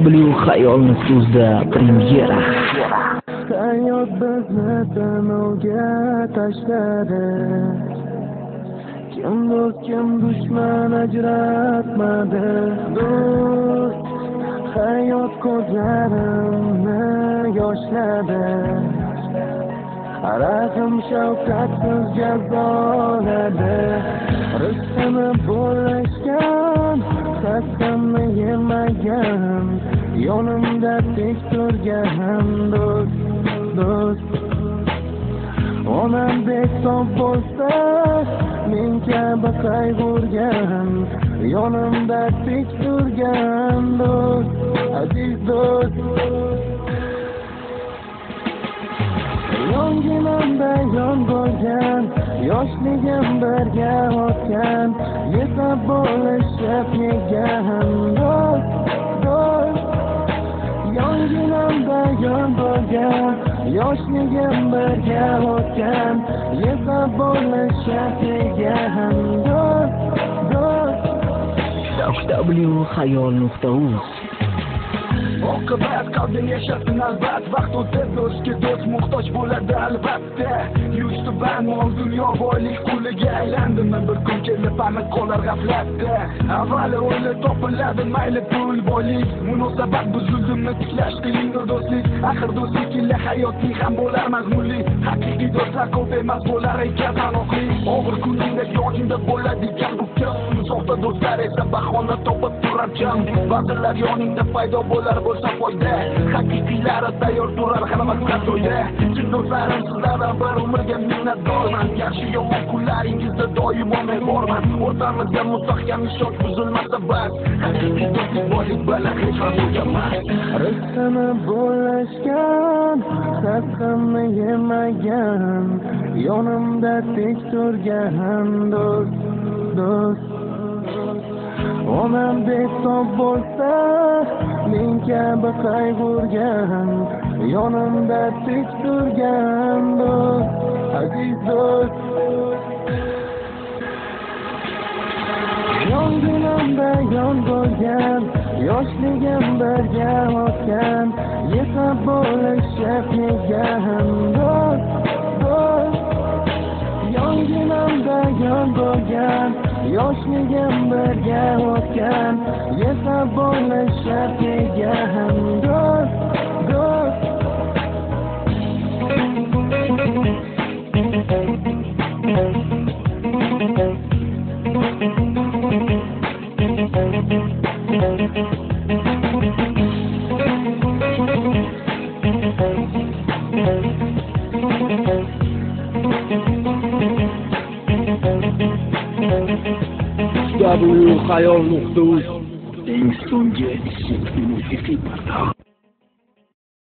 W xayolni so'zda premyera. Hayot bizni tanovga tashladi. Kim do'st, kim dushman ajratmadi. Do'st, hayot ko'zlarimni yoshladi. Rahim shafqatsiz jazoladi. Rizqini bo'lishgan, qasamni yemagan, yonimda tek turgan do'st. Onam betob bo'lsa, men kabi qayg'urgan, yonimda tek turgan do'st, aziz do'st. Yonginamda yon bo'lgan, yoshligim birga o'tgan, yetib bo'lishib yegan do'st. Yonginamda yon bo'lgan, yoshligim birga o'tgan, yetib bo'lishib yegan do'st. W xayol.uz. Oqibat qalbing yashasin albat, vaqt o'tib do'stga do'st muhtoj bo'ladi albatta. Yuzti ban mol dunyo boylik quliga aylandim, bir kun kelib aniq qolar g'aflatda. Avvalo o'ylab topiladi mayli pul boylik, munosabat buzildimi tiklash qiyindir do'stlik. Axir do'stlik illa hayotning ham bo'lar mazmunli, haqiqiy do'stlar ko'p emas bo'lar ekan sanoqli. Og'ir kuningda yoningda bo'ladi ekan bu kim, soxta do'stlar esa bahona topib turar jam. Ba'zilar yoningda paydo bo'lar bo'lsa foyda, haqiqiylari tayyor turar hamma to'yda. Chin do'stlarim sizlardan bir umrga minnatdorman, yaxshi yomon kunlaringizda doimo men borman. O'rtamizda mustahkam ishonch buzilmasa bas, haqiqiy do'stlik boylik bilan hech ham tugamas. Rizqini bo'lishgan, qasamni yemagan, yonimda tek turgan do'st. Onam betob bo'lsa, men kabi qayg'urgan, yonimda tek turgan do'st, aziz do'st. Yonginamda yon bo'lgan, yoshligim birga o'tgan, yetib bo'lishib yegan do'st. Yonginamda yon bo'lgan, yoshligim birga o'tgan, yetib bo'lishib yegan do'st. W xayol.uz. Eng so'nggi musiqiy portal.